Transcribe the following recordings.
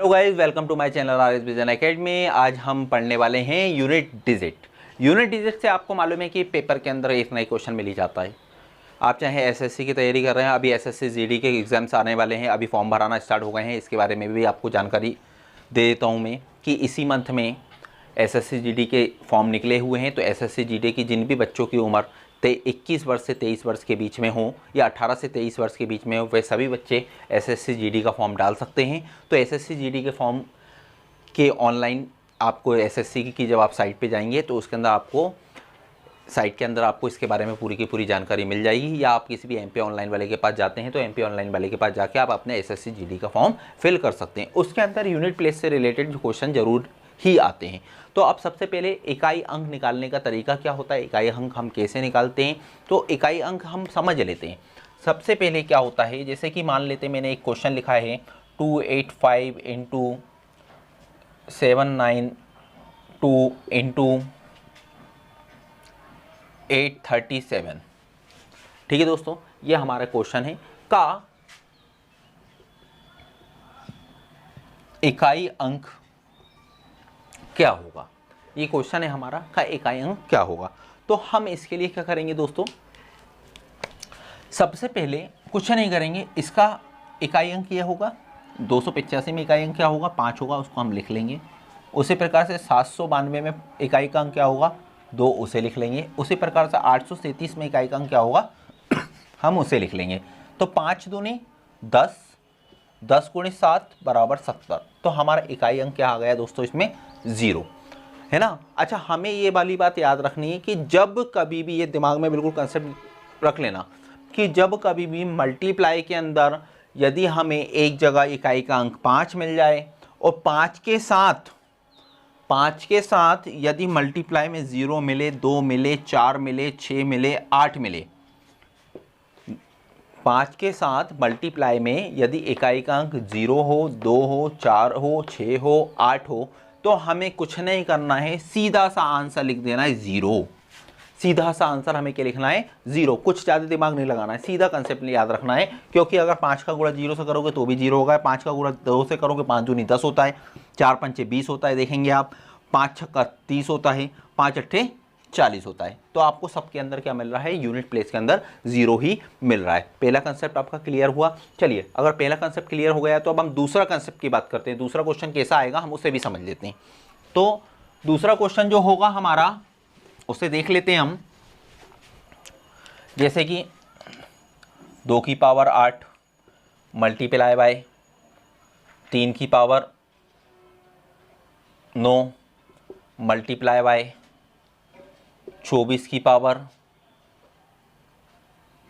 Hello guys, welcome to my channel R S Vision Academy. आज हम पढ़ने वाले हैं यूनिट डिजिट। यूनिट डिजिट से आपको मालूम है कि पेपर के अंदर एक नया क्वेश्चन मिल ही जाता है। आप चाहे एसएससी की तैयारी कर रहे हैं, अभी एसएससी जीडी के एग्जाम्स आने वाले हैं, अभी फॉर्म भराना स्टार्ट हो गए हैं। इसके बारे में भी आपको जानकारी दे देता हूँ मैं कि इसी मंथ में एसएससी जीडी के फॉर्म निकले हुए हैं। तो एसएससी जीडी की जिन भी बच्चों की उम्र 21 वर्ष से 23 वर्ष के बीच में हो या 18 से 23 वर्ष के बीच में हो, वे सभी बच्चे एसएससी जीडी का फॉर्म डाल सकते हैं। तो एसएससी जीडी के फॉर्म के ऑनलाइन आपको एसएससी की जब आप साइट पे जाएंगे तो उसके अंदर आपको साइट के अंदर आपको इसके बारे में पूरी की पूरी जानकारी मिल जाएगी। या आप किसी भी एमपी ऑनलाइन वाले के पास जाते हैं तो एमपी ऑनलाइन वाले के पास जाके आप अपने एसएससी जीडी का फॉर्म फिल कर सकते हैं। उसके अंदर यूनिट प्लेस से रिलेटेड क्वेश्चन जरूर ही आते हैं। तो अब सबसे पहले इकाई अंक निकालने का तरीका क्या होता है, इकाई अंक हम कैसे निकालते हैं, तो इकाई अंक हम समझ लेते हैं। सबसे पहले क्या होता है, जैसे कि मान लेते हैं मैंने एक क्वेश्चन लिखा है 285 इंटू 792 इंटू 837। ठीक है दोस्तों, ये हमारा क्वेश्चन है का इकाई अंक क्या होगा। ये क्वेश्चन है हमारा का इकाई अंक क्या होगा। तो हम इसके लिए क्या करेंगे दोस्तों, सबसे पहले कुछ नहीं करेंगे, इसका इकाई अंक ये होगा 285 में इकाई अंक क्या होगा 5 होगा, उसको हम लिख लेंगे। उसी प्रकार से 792 में इकाई का अंक क्या होगा 2, उसे लिख लेंगे। उसी प्रकार से 837 में इकाई का अंक क्या होगा हम उसे लिख लेंगे। तो 5 दूनी 10, 10 गुणे 7 बराबर 70। तो हमारा इकाई अंक क्या आ गया दोस्तों, इसमें 0 है ना। अच्छा, हमें ये वाली बात याद रखनी है कि जब कभी भी, ये दिमाग में बिल्कुल कंसेप्ट रख लेना कि जब कभी भी मल्टीप्लाई के अंदर यदि हमें एक जगह इकाई का अंक 5 मिल जाए और 5 के साथ यदि मल्टीप्लाई में 0 मिले, 2 मिले, 4 मिले, 6 मिले, 8 मिले, 5 के साथ मल्टीप्लाई में यदि इकाई का अंक 0 हो, 2 हो, 4 हो, 6 हो, 8 हो, तो हमें कुछ नहीं करना है, सीधा सा आंसर लिख देना है 0। सीधा सा आंसर हमें क्या लिखना है 0। कुछ ज़्यादा दिमाग नहीं लगाना है, सीधा कंसेप्ट याद रखना है। क्योंकि अगर 5 का गुणा 0 से करोगे तो भी 0 होगा, 5 का गुणा 2 से करोगे 5 दूनी 10 होता है, 4 पंचे 20 होता है, देखेंगे आप, 5 छक्का 30 होता है, 5 अट्ठे 40 होता है। तो आपको सबके अंदर क्या मिल रहा है, यूनिट प्लेस के अंदर 0 ही मिल रहा है। पहला कंसेप्ट आपका क्लियर हुआ। चलिए, अगर पहला कंसेप्ट क्लियर हो गया तो अब हम दूसरा कंसेप्ट की बात करते हैं। दूसरा क्वेश्चन कैसा आएगा हम उसे भी समझ लेते हैं। तो दूसरा क्वेश्चन जो होगा हमारा उसे देख लेते हैं हम। जैसे कि 2 की पावर 8 मल्टीप्लाई बाय 3 की पावर 9 मल्टीप्लाई बाय 24 की पावर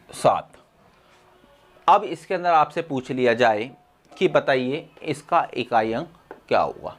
7। अब इसके अंदर आपसे पूछ लिया जाए कि बताइए इसका इकाई अंक क्या होगा,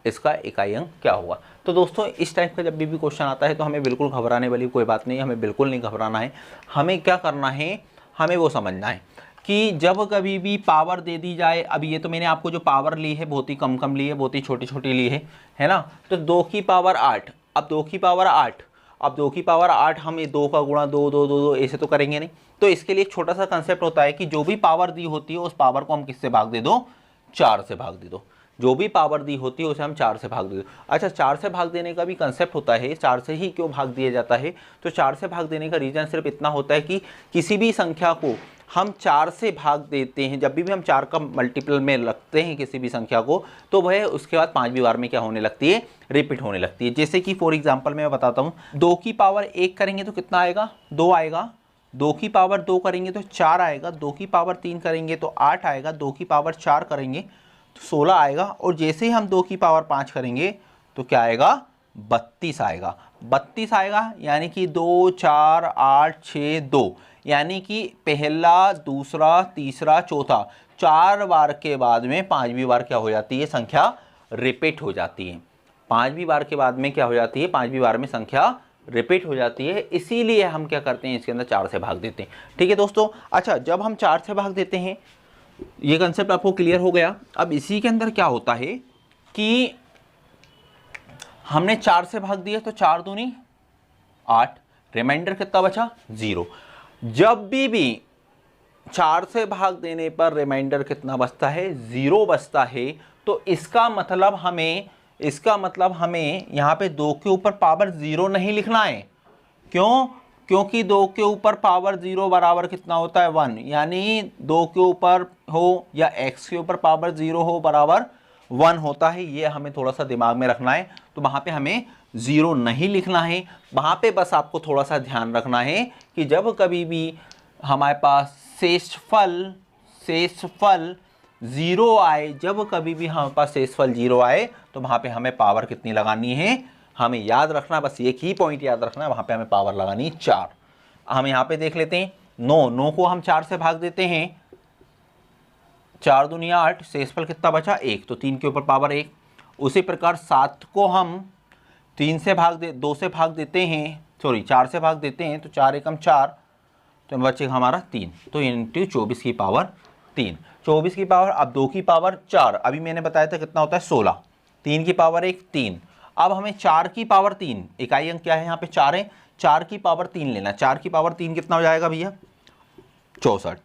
इसका इकाई अंक क्या होगा। तो दोस्तों, इस टाइप का जब भी क्वेश्चन आता है तो हमें बिल्कुल घबराने वाली कोई बात नहीं है, हमें बिल्कुल नहीं घबराना है। हमें क्या करना है, हमें वो समझना है कि जब कभी भी पावर दे दी जाए, अब ये तो मैंने आपको जो पावर ली है बहुत ही कम ली है, बहुत ही छोटी छोटी ली है ना। तो 2 की पावर 8, अब 2 की पावर 8, अब 2 की पावर 8 हम ये 2 का गुणा 2 2 2 2 ऐसे तो करेंगे नहीं। तो इसके लिए एक छोटा सा कंसेप्ट होता है कि जो भी पावर दी होती है उस पावर को हम किससे भाग दे दो, 4 से भाग दे दो। जो भी पावर दी होती है उसे हम 4 से भाग दे दो। अच्छा, 4 से भाग देने का भी कंसेप्ट होता है, 4 से ही क्यों भाग दिया जाता है, तो 4 से भाग देने का रीज़न सिर्फ इतना होता है कि किसी भी संख्या को हम 4 से भाग देते हैं, जब भी हम 4 का मल्टीपल में रखते हैं किसी भी संख्या को, तो वह उसके बाद 5वीं बार में क्या होने लगती है, रिपीट होने लगती है। जैसे कि फॉर एग्जाम्पल मैं बताता हूँ, 2 की पावर 1 करेंगे तो कितना आएगा, 2 आएगा। 2 की पावर 2 करेंगे तो 4 आएगा। 2 की पावर 3 करेंगे तो 8 आएगा। 2 की पावर 4 करेंगे तो 16 आएगा। और जैसे ही हम 2 की पावर 5 करेंगे तो क्या आएगा, 32 आएगा। 32 आएगा, यानी कि 2 4 8 6 2, यानी कि पहला, दूसरा, तीसरा, चौथा, 4 बार के बाद में 5वीं बार क्या हो जाती है, संख्या रिपीट हो जाती है। 5वीं बार के बाद में क्या हो जाती है, 5वीं बार में संख्या रिपीट हो जाती है। इसीलिए हम क्या करते हैं, इसके अंदर 4 से भाग देते हैं। ठीक है दोस्तों। अच्छा, जब हम 4 से भाग देते हैं, ये कंसेप्ट आपको क्लियर हो गया। अब इसी के अंदर क्या होता है कि हमने 4 से भाग दिया तो 4 दूनी 8, रिमाइंडर कितना बचा, 0। जब भी 4 से भाग देने पर रिमाइंडर कितना बचता है, 0 बचता है, तो इसका मतलब हमें यहाँ पे 2 के ऊपर पावर 0 नहीं लिखना है। क्यों? क्योंकि 2 के ऊपर पावर 0 बराबर कितना होता है 1, यानी 2 के ऊपर हो या x के ऊपर पावर 0 हो बराबर 1 होता है। ये हमें थोड़ा सा दिमाग में रखना है। तो वहाँ पे हमें 0 नहीं लिखना है, वहाँ पे बस आपको थोड़ा सा ध्यान रखना है कि जब कभी भी हमारे पास शेषफल 0 आए, जब कभी भी हमारे पास शेषफल 0 आए तो वहाँ पे हमें पावर कितनी लगानी है, हमें याद रखना, बस एक ही पॉइंट याद रखना है, वहाँ पे हमें पावर लगानी 4। हम यहाँ पे देख लेते हैं 9 को हम 4 से भाग देते हैं, 4 दूनी 8, शेषफल कितना बचा 1, तो 3 के ऊपर पावर 1। उसी प्रकार 7 को हम 2 से भाग देते हैं, 4 से भाग देते हैं, तो 4 एकम 4, तो बचेगा हमारा 3, तो इंटू 24 की पावर 3, 24 की पावर, अब 2 की पावर 4, अभी मैंने बताया था कितना होता है 16, 3 की पावर 1 3। अब हमें 4 की पावर 3, इकाई अंक क्या है यहाँ पे 4 है, 4 की पावर 3 लेना। 4 की पावर 3 कितना हो जाएगा भैया 64,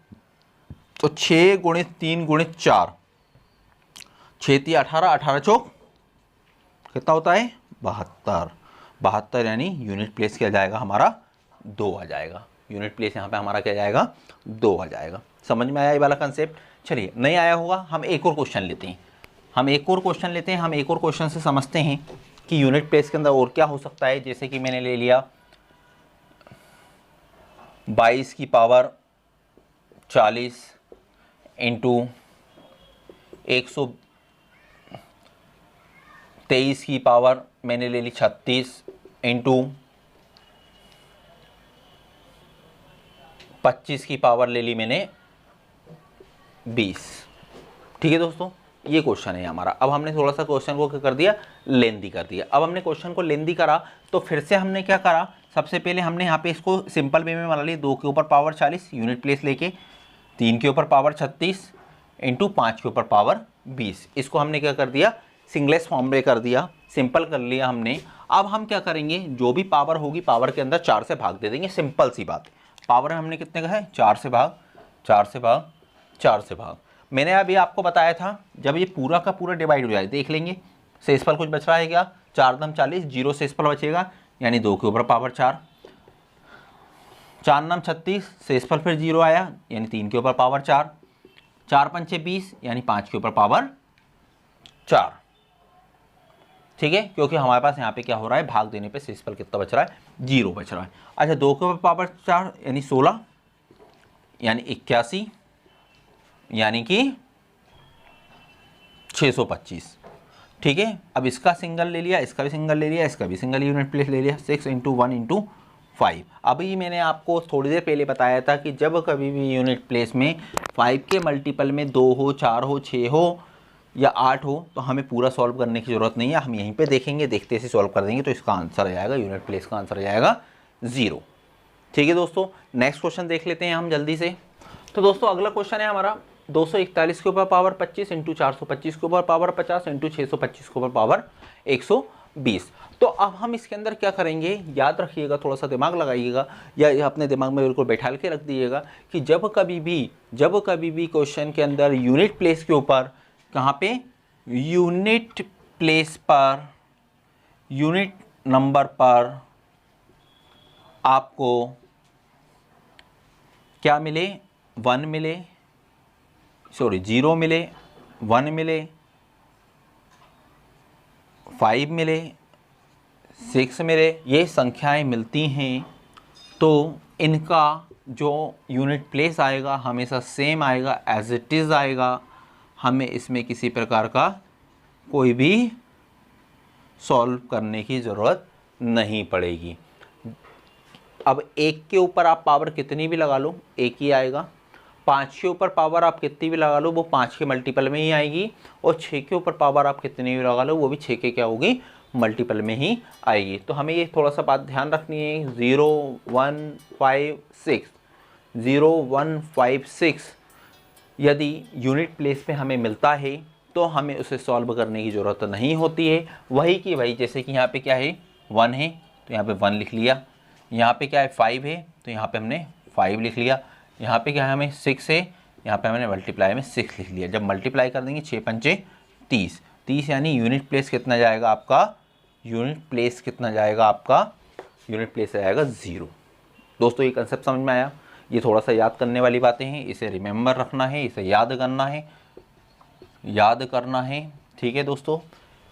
तो 6 गुणित 3 गुणित 4, 6 × 18, 18 चौक कितना होता है 72, यानी यूनिट प्लेस क्या जाएगा हमारा 2 आ जाएगा। यूनिट प्लेस यहाँ पे हमारा क्या जाएगा 2 आ जाएगा। समझ में आया ये वाला कंसेप्ट? चलिए, नहीं आया होगा, हम एक और क्वेश्चन लेते हैं, हम एक और क्वेश्चन से समझते हैं कि यूनिट प्लेस के अंदर और क्या हो सकता है। जैसे कि मैंने ले लिया 22 की पावर 40 इंटू 123 की पावर मैंने ले ली 36 इंटू 25 की पावर ले ली मैंने 20। ठीक है दोस्तों, ये क्वेश्चन है हमारा। अब हमने थोड़ा सा क्वेश्चन को क्या कर दिया, लेंदी कर दिया। अब हमने क्वेश्चन को लेंदी करा तो फिर से हमने क्या करा, सबसे पहले हमने यहाँ पे इसको सिंपल वे में बना लिया। 2 के ऊपर पावर 40 यूनिट प्लेस लेके, 3 के ऊपर पावर 36 इंटू 5 के ऊपर पावर 20, इसको हमने क्या कर दिया सिंगलेस फॉर्म में कर दिया, सिंपल कर लिया हमने। अब हम क्या करेंगे, जो भी पावर होगी पावर के अंदर 4 से भाग दे देंगे, सिंपल सी बात है। पावर हमने कितने का है 4 से भाग। मैंने अभी आपको बताया था जब ये पूरा का पूरा डिवाइड हो जाए देख लेंगे शेषफल कुछ बच रहा है क्या, 4 × 40, 0 शेषफल बचेगा, यानी 2 के ऊपर पावर 4, 4 × 36 शेषफल फिर 0 आया, यानी 3 के ऊपर पावर 4, 4 × 5 = 20, यानी 5 के ऊपर पावर 4। ठीक है, क्योंकि हमारे पास यहाँ पे क्या हो रहा है, भाग देने पे शेषफल कितना बच रहा है 0 बच रहा है। अच्छा, 2 के ऊपर पावर 4 यानी 16, यानी 81, यानी कि 625। ठीक है, अब इसका सिंगल ले लिया, इसका भी सिंगल ले लिया, इसका भी सिंगल यूनिट प्लेस ले लिया, 6 × 1 × 5। अभी मैंने आपको थोड़ी देर पहले बताया था कि जब कभी भी यूनिट प्लेस में 5 के मल्टीपल में 2 हो, 4 हो, 6 हो या 8 हो तो हमें पूरा सॉल्व करने की ज़रूरत नहीं है, हम यहीं पे देखेंगे, देखते से सॉल्व कर देंगे, तो इसका आंसर आ जाएगा, यूनिट प्लेस का आंसर आ जाएगा 0। ठीक है दोस्तों, नेक्स्ट क्वेश्चन देख लेते हैं हम जल्दी से। तो दोस्तों अगला क्वेश्चन है हमारा 241 के ऊपर पावर 25 इंटू 425 के ऊपर पावर 50 इंटू 625 के ऊपर पावर 120। तो अब हम इसके अंदर क्या करेंगे, याद रखिएगा, थोड़ा सा दिमाग लगाइएगा या अपने दिमाग में बिल्कुल बैठा के रख दीजिएगा कि जब कभी भी क्वेश्चन के अंदर यूनिट प्लेस के ऊपर, कहाँ पे, यूनिट प्लेस पर, यूनिट नंबर पर आपको क्या मिले, 1 मिले, 0 मिले, 1 मिले, 5 मिले, 6 मिले, ये संख्याएं मिलती हैं तो इनका जो यूनिट प्लेस आएगा हमेशा सेम आएगा, एज इट इज़ आएगा। हमें इसमें किसी प्रकार का कोई भी सॉल्व करने की ज़रूरत नहीं पड़ेगी। अब 1 के ऊपर आप पावर कितनी भी लगा लो 1 ही आएगा, 5 के ऊपर पावर आप कितनी भी लगा लो वो 5 के मल्टीपल में ही आएगी, और 6 के ऊपर पावर आप कितनी भी लगा लो वो भी 6 के क्या होगी, मल्टीपल में ही आएगी। तो हमें ये थोड़ा सा बात ध्यान रखनी है, 0 1 5 6, 0 1 5 6 यदि यूनिट प्लेस पे हमें मिलता है तो हमें उसे सॉल्व करने की ज़रूरत नहीं होती है। वही कि वही, जैसे कि यहाँ पे क्या है 1 है तो यहाँ पे 1 लिख लिया, यहाँ पे क्या है 5 है तो यहाँ पे हमने 5 लिख लिया, यहाँ पे क्या है हमें 6 है, यहाँ पे हमने मल्टीप्लाई में 6 लिख लिया। जब मल्टीप्लाई कर देंगे 6 × 5 = 30, 30 यानी यूनिट प्लेस कितना जाएगा आपका, यूनिट प्लेस कितना जाएगा आपका, यूनिट प्लेस आएगा 0। दोस्तों ये कंसेप्ट समझ में आया। ये थोड़ा सा याद करने वाली बातें हैं, इसे रिमेंबर रखना है, इसे याद करना है, याद करना है। ठीक है दोस्तों,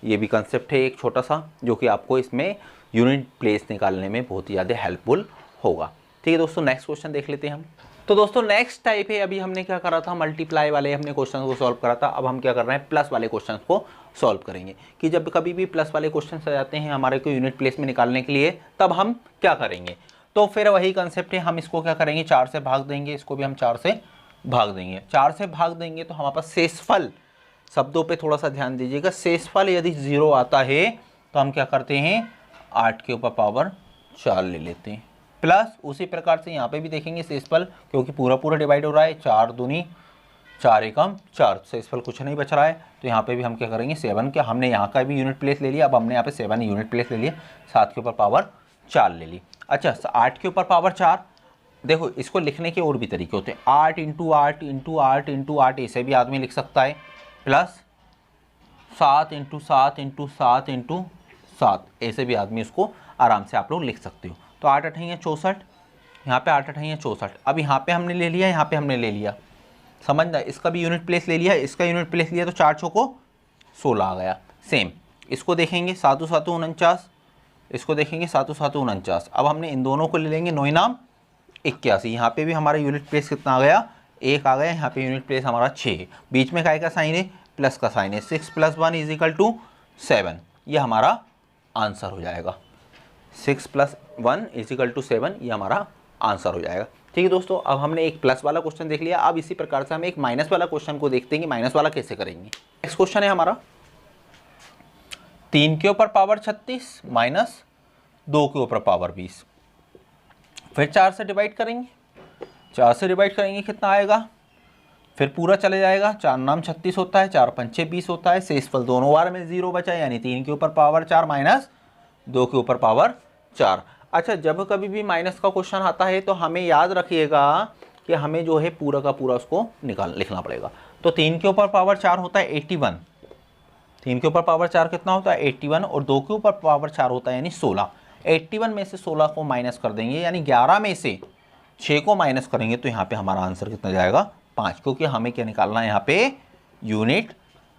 ये भी कंसेप्ट है एक छोटा सा, जो कि आपको इसमें यूनिट प्लेस निकालने में बहुत ही ज़्यादा हेल्पफुल होगा। ठीक है दोस्तों, नेक्स्ट क्वेश्चन देख लेते हैं हम। तो दोस्तों नेक्स्ट टाइप है, अभी हमने क्या करा था, मल्टीप्लाई वाले हमने क्वेश्चन को सॉल्व करा था। अब हम क्या कर रहे हैं, प्लस वाले क्वेश्चन को सॉल्व करेंगे। कि जब कभी भी प्लस वाले क्वेश्चन आ जाते हैं हमारे को यूनिट प्लेस में निकालने के लिए, तब हम क्या करेंगे, तो फिर वही कंसेप्ट है, हम इसको क्या करेंगे, 4 से भाग देंगे, इसको भी हम 4 से भाग देंगे। 4 से भाग देंगे तो हमारे पास शेषफल, शब्दों पे थोड़ा सा ध्यान दीजिएगा, शेषफल यदि 0 आता है तो हम क्या करते हैं, 8 के ऊपर पावर 4 ले लेते हैं। प्लस उसी प्रकार से यहाँ पे भी देखेंगे शेषफल, क्योंकि पूरा पूरा डिवाइड हो रहा है, 4 दूनी 4 एकम 4, शेषफल कुछ नहीं बच रहा है, तो यहाँ पे भी हम क्या करेंगे, 7 के, हमने यहाँ का भी यूनिट प्लेस ले लिया, अब हमने यहाँ पे 7 यूनिट प्लेस ले लिया, 7 के ऊपर पावर 4 ले ली। अच्छा 8 के ऊपर पावर 4, देखो इसको लिखने के और भी तरीके होते हैं, 8 इंटू 8 इंटू 8 इंटू 8 ऐसे भी आदमी लिख सकता है, प्लस 7 इंटू 7 इंटू 7 इंटू 7 ऐसे भी आदमी उसको आराम से आप लोग लिख सकते हो। तो 8 8 है 64, यहाँ पे 8 8 है 64। अब यहाँ पे हमने ले लिया, यहाँ पे हमने ले लिया, समझना, इसका भी यूनिट प्लेस ले लिया, इसका यूनिट प्लेस लिया, तो 4 चौको 16 आ गया। सेम इसको देखेंगे 7 7 49, इसको देखेंगे 7 7 49। अब हमने इन दोनों को ले लेंगे 9 नाम 81, यहाँ पे भी हमारा यूनिट प्लेस कितना आ गया, 1 आ गया, यहाँ पे यूनिट प्लेस हमारा 6, बीच में काय का साइन है, प्लस का साइन है, 6 + 1 = 7, ये हमारा आंसर हो जाएगा, 6 + 1 = 7, ये हमारा आंसर हो जाएगा। ठीक है दोस्तों, अब हमने एक प्लस वाला क्वेश्चन देख लिया, अब इसी प्रकार से हम एक माइनस वाला क्वेश्चन को देखते हैं कि माइनस वाला कैसे करेंगे। नेक्स्ट क्वेश्चन है हमारा 3 के ऊपर पावर 36 माइनस 2 के ऊपर पावर 20, फिर 4 से डिवाइड करेंगे, 4 से डिवाइड करेंगे कितना आएगा, फिर पूरा चले जाएगा, 4 नाम 36 होता है, 4 पंचे 20 होता है, शेषफल दोनों बार में 0 बचा, यानी 3 के ऊपर पावर 4 माइनस 2 के ऊपर पावर 4। अच्छा जब कभी भी माइनस का क्वेश्चन आता है तो हमें याद रखिएगा कि हमें जो है पूरा का पूरा उसको लिखना पड़ेगा। तो 3 के ऊपर पावर 4 होता है 81, 3 के ऊपर पावर 4 कितना होता है 81, और 2 के ऊपर पावर 4 होता है यानी 16। 81 में से 16 को माइनस कर देंगे, यानी 11 में से 6 को माइनस करेंगे, तो यहाँ पे हमारा आंसर कितना जाएगा 5, क्योंकि हमें क्या निकालना है, यहाँ पे यूनिट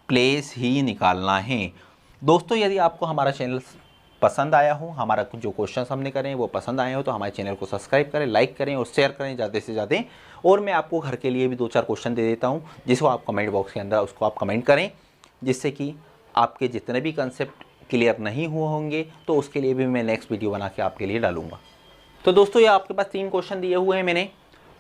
प्लेस ही निकालना है। दोस्तों यदि आपको हमारा चैनल पसंद आया हो, हमारा जो क्वेश्चन हमने करे हैं वो पसंद आए हो, तो हमारे चैनल को सब्सक्राइब करें, लाइक करें और शेयर करें ज़्यादा से ज़्यादा। और मैं आपको घर के लिए भी 2-4 क्वेश्चन दे देता हूँ, जिसको आप कमेंट बॉक्स के अंदर उसको आप कमेंट करें, जिससे कि आपके जितने भी कंसेप्ट क्लियर नहीं हुए होंगे तो उसके लिए भी मैं नेक्स्ट वीडियो बना के आपके लिए डालूंगा। तो दोस्तों ये आपके पास 3 क्वेश्चन दिए हुए हैं मैंने,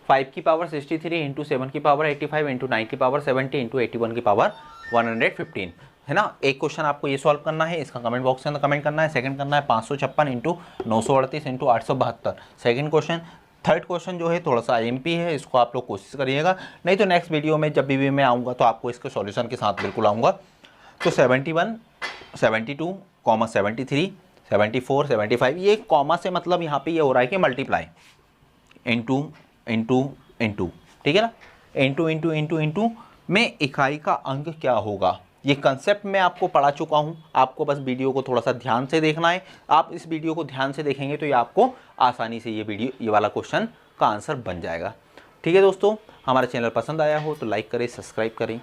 5 की पावर 63 इंटू 7 की पावर 85 इंटू 9 की पावर 70 इंटू 81 की पावर 115 है ना। एक क्वेश्चन आपको ये सॉल्व करना है, इसका कमेंट बॉक्स के अंदर कमेंट करना है। सेकंड करना है 556 into 938 into 872 second question. Third question जो है थोड़ा सा IMP है, इसको आप लोग कोशिश करिएगा, नहीं तो नेक्स्ट वीडियो में जब भी मैं आऊँगा तो आपको इसके सॉल्यूशन के साथ बिल्कुल आऊँगा। तो 71 72 73 74 75, ये कॉमा से मतलब यहाँ पे ये हो रहा है कि मल्टीप्लाई इंटू इंटू इंटू, ठीक है ना, इंटू इंटू इंटू इंटू में इकाई का अंक क्या होगा, ये कंसेप्ट मैं आपको पढ़ा चुका हूँ। आपको बस वीडियो को थोड़ा सा ध्यान से देखना है। आप इस वीडियो को ध्यान से देखेंगे तो ये आपको आसानी से ये वाला क्वेश्चन का आंसर बन जाएगा। ठीक है दोस्तों, हमारा चैनल पसंद आया हो तो लाइक करें, सब्सक्राइब करें।